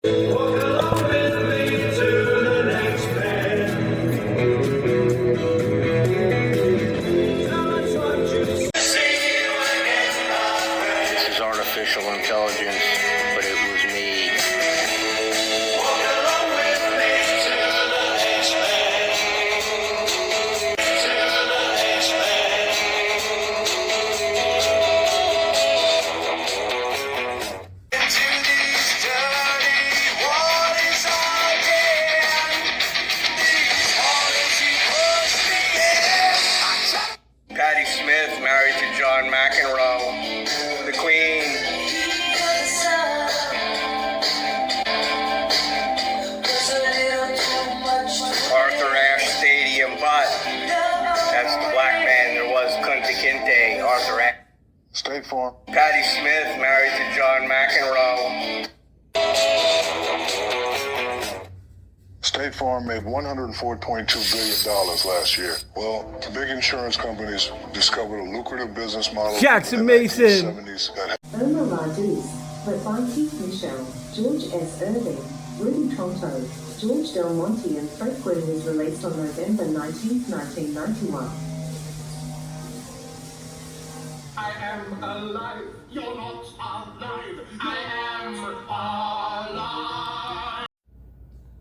This is artificial intelligence, but it was me. Patti Smith married to John McEnroe, the Queen. Arthur Ashe Stadium, but that's the black man there was, Kunta Kinte, Arthur Ashe. State Farm. Patti Smith married to John McEnroe. State Farm made $104.2 billion last year. Well, big insurance companies discovered a lucrative business model Jackson in the Mason. 1970s that Omar Radis, but by Keith Michelle, George S. Irving, Rudy Tonto, George Del Monte and Fred Gwynn was released on November 19, 1991. I am alive. You're not alive. I am alive.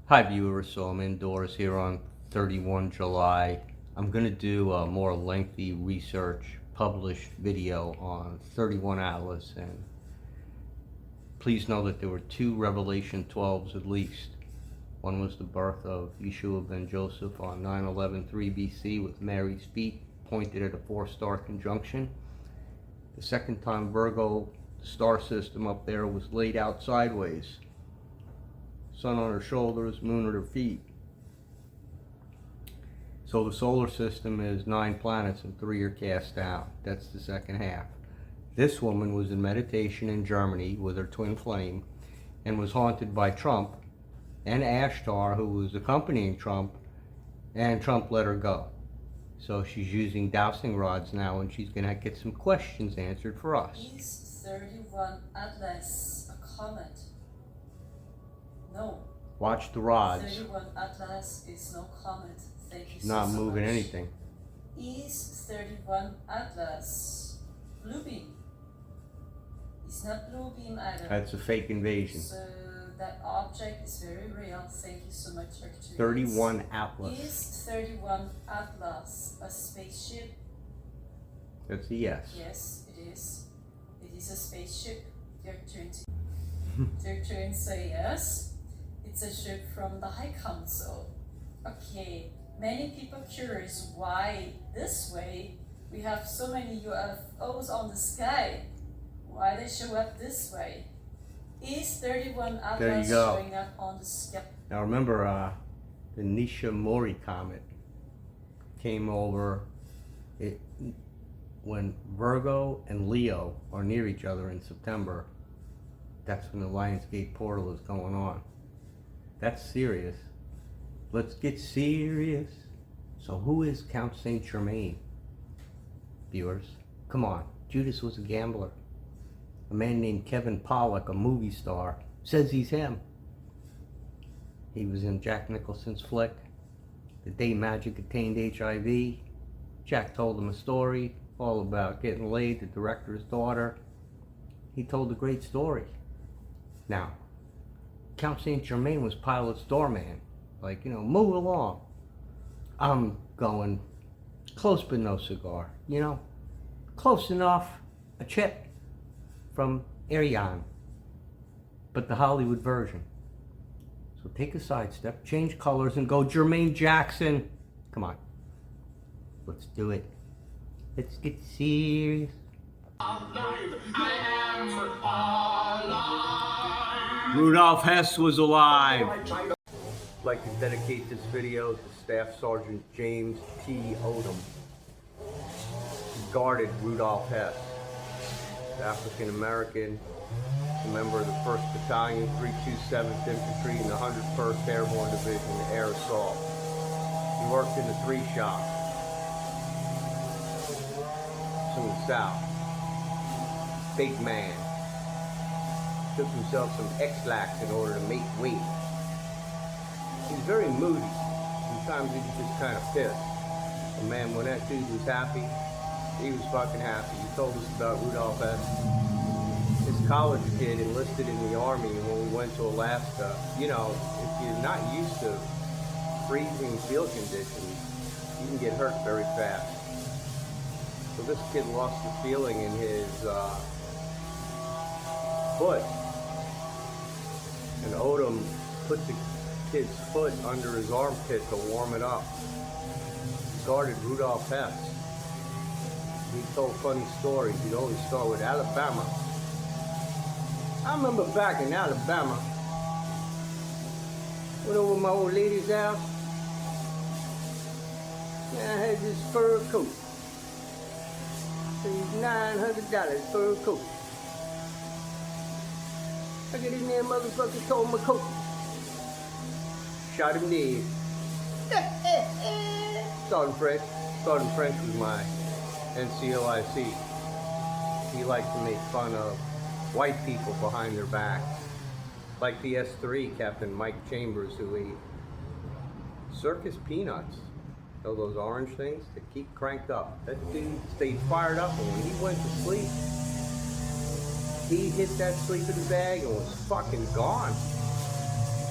Hi viewers, so I'm indoors here on 31 July. I'm going to do a more lengthy research published video on 31 Atlas, and please know that there were 2 Revelation 12s at least. One was the birth of Yeshua ben Joseph on 9/11/3 BC with Mary's feet pointed at a 4-star conjunction. The second time Virgo, the star system up there, was laid out sideways. Sun on her shoulders, moon at her feet. So the solar system is 9 planets and 3 are cast down. That's the second half. This woman was in meditation in Germany with her twin flame and was haunted by Trump and Ashtar, who was accompanying Trump, and Trump let her go. So she's using dowsing rods now, and she's going to get some questions answered for us. Is 31 Atlas a comet? No. Watch the rods. 31 Atlas is no comet. Thank you She's not so moving much. anything. Is 31 Atlas blue beam? It's not blue beam either. That's a fake invasion. So that object is very real. Thank you so much, Dr. 31 Atlas. Is 31 Atlas a spaceship? That's a yes. Yes, it is. It is a spaceship. Your turn say yes. It's a ship from the High Council. Okay, many people curious why this way we have so many UFOs on the sky. Why they show up this way? Is 31 Atlas showing up on the sky? Now remember, the Nishimori comet came over when Virgo and Leo are near each other in September. That's when the Lionsgate portal is going on. That's serious. Let's get serious. So who is Count Saint Germain? Viewers, come on. Judas was a gambler. A man named Kevin Pollak, a movie star, says he's him. He was in Jack Nicholson's flick, The Day Magic Attained HIV. Jack told him a story all about getting laid, the director's daughter. He told a great story. Now, Count Saint Germain was Pilate's doorman. Like, you know, move along. I'm going close but no cigar, you know? Close enough, a chip from Ariane, but the Hollywood version. So take a sidestep, change colors, and go Jermaine Jackson. Come on. Let's do it. Let's get serious. Alive. I am alive. Rudolph Hess was alive. I'd like to dedicate this video to Staff Sergeant James T. Odom. He guarded Rudolph Hess, African American, a member of the 1st Battalion, 327th Infantry, and the 101st Airborne Division, Air Assault. He worked in the 3 shop. It's in the South. Big man. took himself some X-Lax in order to make weight. He's very moody. Sometimes he's just kind of pissed. But man, when that dude was happy, he was fucking happy. He told us about Rudolph Hess. This college kid enlisted in the army, and when we went to Alaska, you know, if you're not used to freezing field conditions, you can get hurt very fast. So this kid lost the feeling in his foot, and Odom put the kid's foot under his armpit to warm it up. He guarded Rudolph Hess. He told funny stories. He'd always start with Alabama. I remember back in Alabama, went over to my old lady's house, and I had this fur coat. Paid $900 for a coat. I get in there, motherfucker, tore my coat. Shot him dead. Sergeant French. Sergeant French was my NCOIC. He liked to make fun of white people behind their back. Like the S3 Captain Mike Chambers, who ate circus peanuts. Know those orange things that keep cranked up. That dude stayed fired up, and when he went to sleep, he hit that sleeping bag and was fucking gone.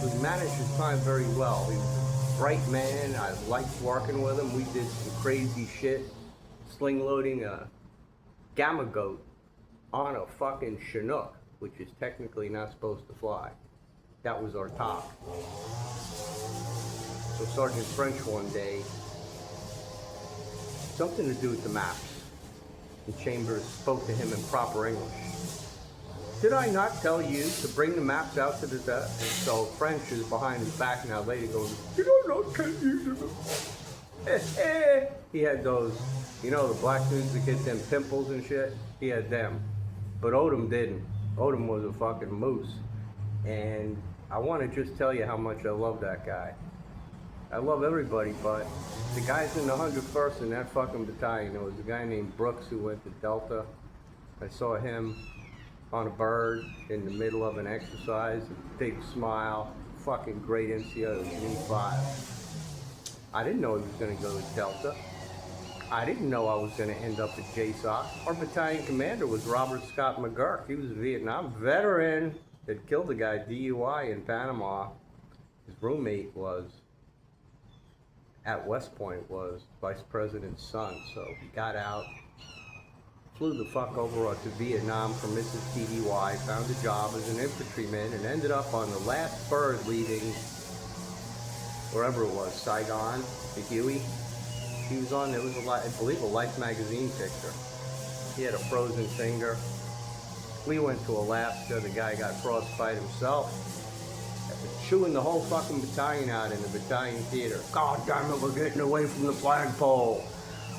So he managed his time very well. He was a bright man. I liked working with him. We did some crazy shit, sling loading a gamma goat on a fucking Chinook, which is technically not supposed to fly. That was our top. So Sergeant French one day, something to do with the maps, and Chambers spoke to him in proper English. Did I not tell you to bring the maps out to the desk? And so French is behind his back now. Lady goes, did I not tell you to? He had those, you know, the black dudes that get them pimples and shit. He had them, but Odom didn't. Odom was a fucking moose, and I want to just tell you how much I love that guy. I love everybody, but the guys in the 101st in that fucking battalion, there was a guy named Brooks who went to Delta. I saw him on a bird in the middle of an exercise, a big smile, fucking great NCO, E5. I didn't know he was going to go to Delta. I didn't know I was going to end up at JSOC. Our battalion commander was Robert Scott McGurk. He was a Vietnam veteran that killed a guy DUI in Panama. His roommate was at West Point, was Vice President's son. So he got out, flew the fuck over to Vietnam for Mrs. TDY, found a job as an infantryman, and ended up on the last bird leaving wherever it was, Saigon, the Huey. He was on, there was I believe a Life magazine picture. He had a frozen finger. We went to Alaska, the guy got frostbite himself. Chewing the whole fucking battalion out in the battalion theater. God damn it, we're getting away from the flagpole.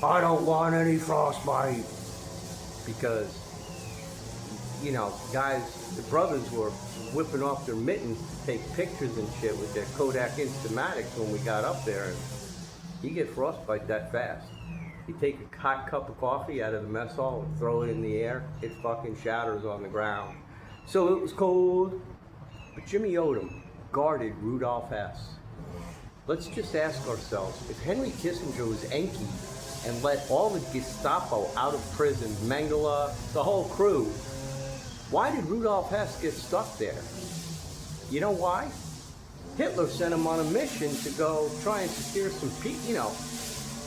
I don't want any frostbite. Because, you know, guys, the brothers were whipping off their mittens to take pictures and shit with their Kodak Instamatics when we got up there. And you get frostbite that fast. You take a hot cup of coffee out of the mess hall and throw it in the air, it fucking shatters on the ground. So it was cold. But Jimmy Odom guarded Rudolph Hess. Let's just ask ourselves, if Henry Kissinger was Enki and let all the Gestapo out of prison, Mengele, the whole crew, why did Rudolph Hess get stuck there? You know why? Hitler sent him on a mission to go try and secure some peace, you know,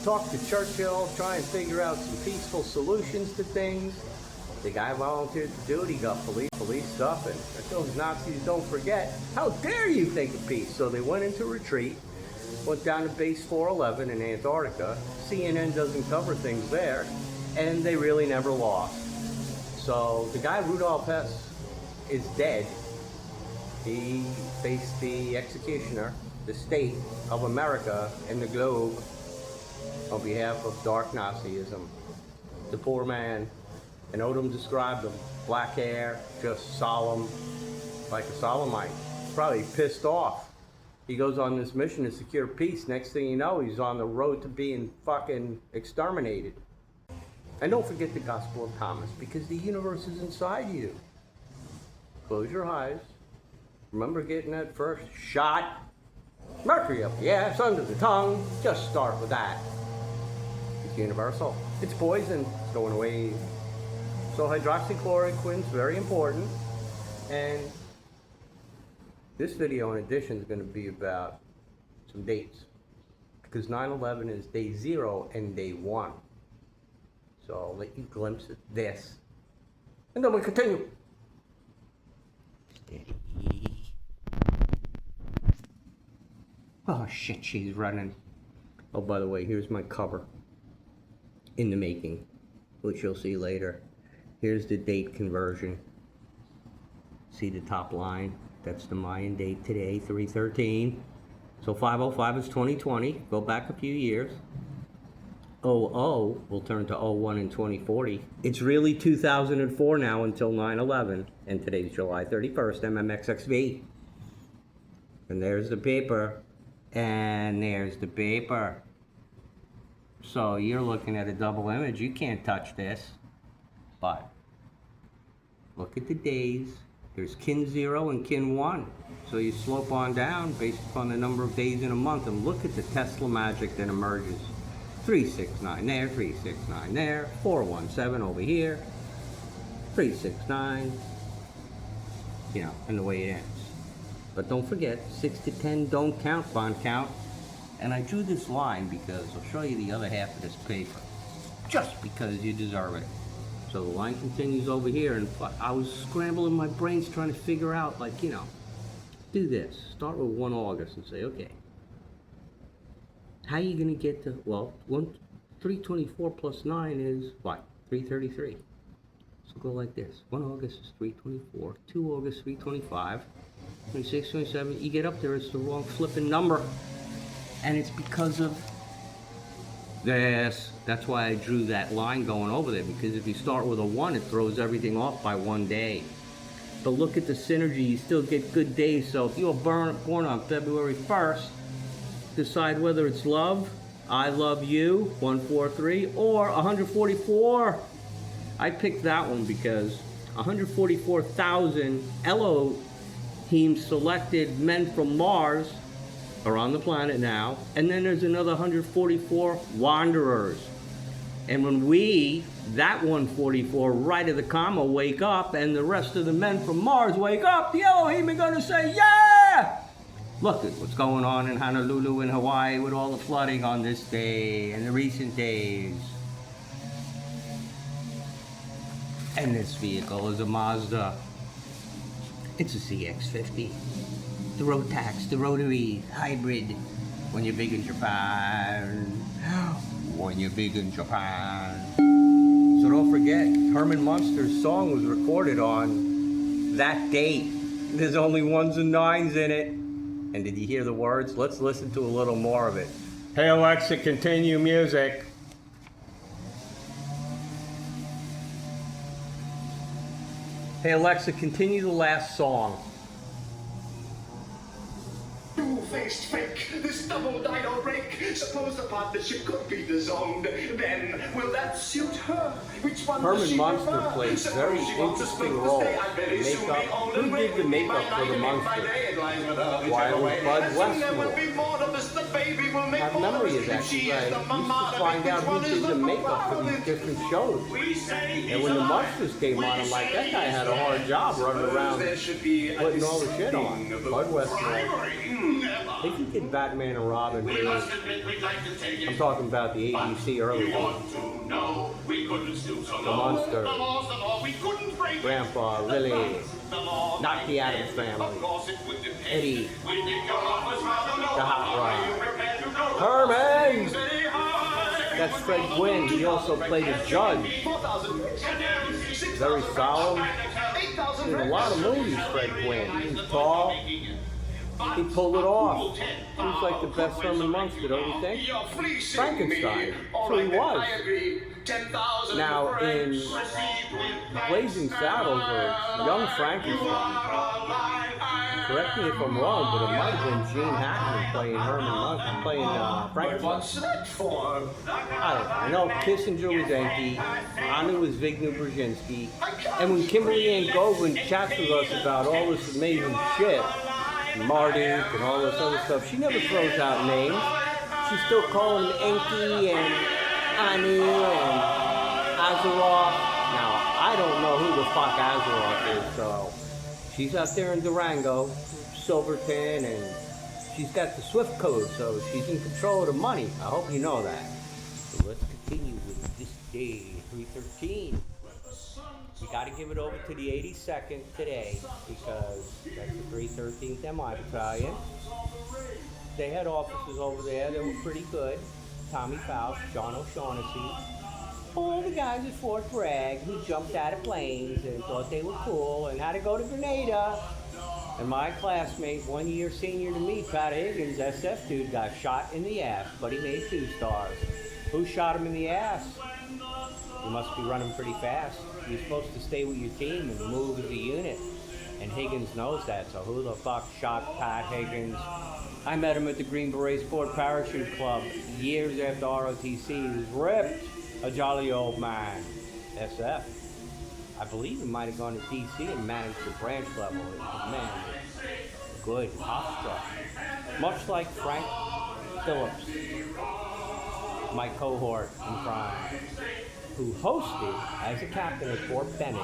talk to Churchill, try and figure out some peaceful solutions to things. The guy volunteered to do it. He got police stuff, and those Nazis don't forget. How dare you think of peace? So they went into retreat, went down to base 411 in Antarctica. CNN doesn't cover things there, and they really never lost. So the guy Rudolph Hess is dead. He faced the executioner, the state of America and the globe, on behalf of dark Nazism. The poor man, and Odom described him, black hair, just solemn, like a solemnite, probably pissed off. He goes on this mission to secure peace. Next thing you know, he's on the road to being fucking exterminated. And don't forget the Gospel of Thomas, because the universe is inside you. Close your eyes. Remember getting that first shot? Mercury up the ass, under the tongue. Just start with that. It's universal. It's poison. It's going away. So hydroxychloroquine's very important. And this video in addition is going to be about some dates. Because 9/11 is day 0 and day 1. So I'll let you glimpse at this. And then we continue. Steady. Oh shit, she's running. Oh, by the way, here's my cover. In the making, which you'll see later. Here's the date conversion. See the top line? That's the Mayan date today, 3/13. So 505 is 2020. Go back a few years. 00 will turn to 01 in 2040. It's really 2004 now until 9/11. And today's July 31st, MMXXV. And there's the paper. And there's the paper. So you're looking at a double image. You can't touch this. But look at the days. There's kin 0 and kin 1. So you slope on down based upon the number of days in a month. And look at the Tesla magic that emerges. 369 there, 369 there, 417 over here, 369. You know, and the way it ends. But don't forget, 6 to 10 don't count, bond count. And I drew this line because I'll show you the other half of this paper. Just because you deserve it. So the line continues over here, and I was scrambling my brains trying to figure out, like, you know, do this. Start with 1 August and say, okay, how are you going to get to, well, 324 plus 9 is what? 333. So go like this. 1 August is 324, 2 August 325. 26, 27, you get up there, it's the wrong flipping number. And it's because of this. That's why I drew that line going over there, because if you start with a 1, it throws everything off by 1 day. But look at the synergy, you still get good days. So if you're born on February 1st, decide whether it's love, I love you, 143, or 144. I picked that one because 144,000 Elohim selected men from Mars are on the planet now, and then there's another 144 wanderers. And when we, that 144 right of the comma, wake up, and the rest of the men from Mars wake up, the Elohim are gonna say, yeah! Look at what's going on in Honolulu and Hawaii with all the flooding on this day and the recent days. And this vehicle is a Mazda. It's a CX-50. The road tax, the rotary hybrid. When you're big in Japan. When you're big in Japan. So don't forget, Herman Munster's song was recorded on that date. There's only 1s and 9s in it. And did you hear the words? Let's listen to a little more of it. Hey Alexa, continue music. Hey Alexa, continue the last song. Two-faced fake, this double dino rake. Suppose the partnership could be disowned. Then, will that suit her? Which one does Herman she Munster prefer? plays Suppose very she wants to interesting split role. the stay. I bet it's soon Makeup. be old Who and did the gray. makeup By for night the and by Munster? day, it lies with her, Why, it was whichever Bud way. And soon there will Westmore. be more of us. The baby will make I have more of memory us. of that. If she Because is I the used mama, to find which out one who is did the makeup for these different shows. We say And when the Munsters came on, I'm like, that guy had a hard job running around there should be putting all the shit on. Bud Westmore. They Never. could get Batman and Robin We too. must admit we'd like to take it. I'm talking about the ABC early We ones. want to know we couldn't stoop so The low. Munster. The laws, the law, we couldn't break. Grandpa, Lily, The law, not the Addams Family. Of course it would depend. Eddie, We think your offers rather low. the Hot Rod. Are you prepared to go Herman! very high? That's Fred Gwynn. He also played a judge. 4,000. Very solemn. 8,000. In a lot of movies, Fred Gwynn. He was tall. He pulled it off. He was like the best Herman Munster, don't you think? You're fleecing Frankenstein. me. So he was. I agree. 10,000 Now, in francs received with thanks. Blazing Saddles or Young You Frankenstein, are alive. I correct me if I'm wrong, but it might have been Gene Hackman playing Frank. What's that for? I don't know. I know Kissinger was Enki, Anu was Vignew Brzezinski, and when Kimberly Ann Govan chats with us about all this amazing shit, Marduk and all this other stuff, she never throws out names. She's still calling him Enki and Anu and Azeroth. Now, I don't know who the fuck Azeroth is, so she's out there in Durango, Silverton, and she's got the Swift code, so she's in control of the money. I hope you know that. So let's continue with this day, 313. We got to give it over to the 82nd today because that's the 313th MI Battalion. They had officers over there that were pretty good. Tommy Faust, John O'Shaughnessy. All the guys at Fort Bragg who jumped out of planes and thought they were cool and had to go to Grenada. And my classmate, 1 year senior to me, Pat Higgins, SF dude, got shot in the ass, but he made 2 stars. Who shot him in the ass? You must be running pretty fast. You're supposed to stay with your team and move as a unit. And Higgins knows that, so who the fuck shot Pat Higgins? I met him at the Green Beret Sport Parachute Club years after ROTC. He was ripped. A jolly old man. SF. I believe he might have gone to DC and managed the branch level. Man, good hofstra. Much like Frank Phillips, my cohort in crime, who hosted as a captain at Fort Benning,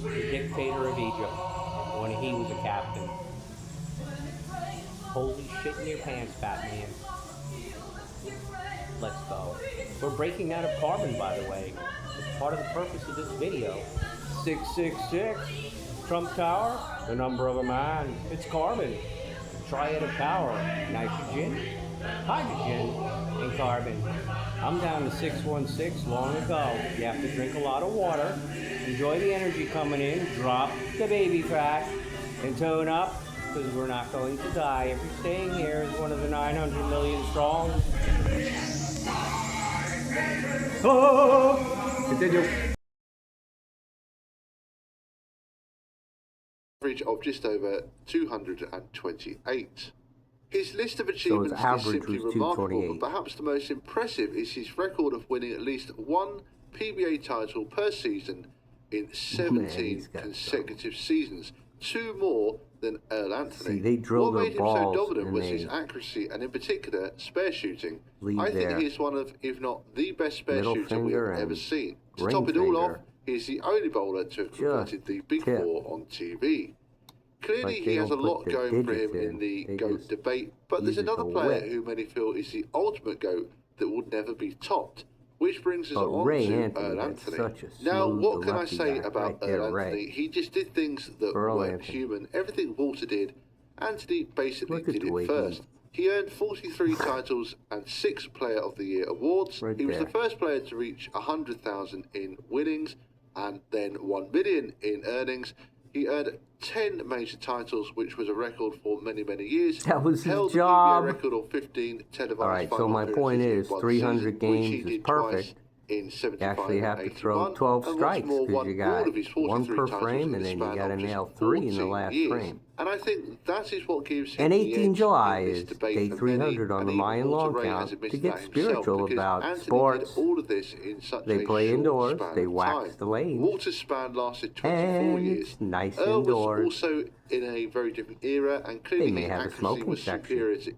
the dictator of Egypt, when he was a captain. Holy shit in your pants, Batman. Let's go. We're breaking out of carbon, by the way. It's part of the purpose of this video. 666, Trump Tower, the number of a man. It's carbon. Triad of power. Nitrogen, hydrogen, and carbon. I'm down to 616 long ago. You have to drink a lot of water. Enjoy the energy coming in. Drop the baby fat. And tone up, because we're not going to die. If you're staying here as one of the 900 million strong. Oh, continue. Average of just over 228. His list of achievements is simply remarkable, but perhaps the most impressive is his record of winning at least one PBA title per season in 17 consecutive seasons, 2 more than Earl Anthony. See, they drilled what made him balls so dominant was his accuracy and in particular spare shooting. I think he is one of, if not the best spare shooter we have ever seen. To top it all off, he is the only bowler to have completed the Big Four on TV. Clearly he has a lot going for him in the GOAT debate, but there's another player who many feel is the ultimate GOAT that will never be topped. Which brings us on to Earl Anthony. Now, what can I say about Earl Anthony? He just did things that weren't human. Everything Walter did, Anthony basically did it first. He earned 43 titles and 6 Player of the Year awards. He was the first player to reach 100,000 in winnings and then 1 million in earnings. He earned 10 major titles, which was a record for many, many years. That was his held job. A record of 15 televised. All right, so my point is 300 games is perfect. In You actually have to throw 12 strikes because you got 1 per frame and then you got to nail 3 in the last frame. And I think that is what gives him and 18 July is is day 300 on the Mayan long count to get spiritual about sports. All of this in such they play indoors, they wax the lanes, Walter's span lasted 24 and years. it's nice Earl indoors. was also in a very different era, and clearly They may his have a accuracy smoking was section. superior to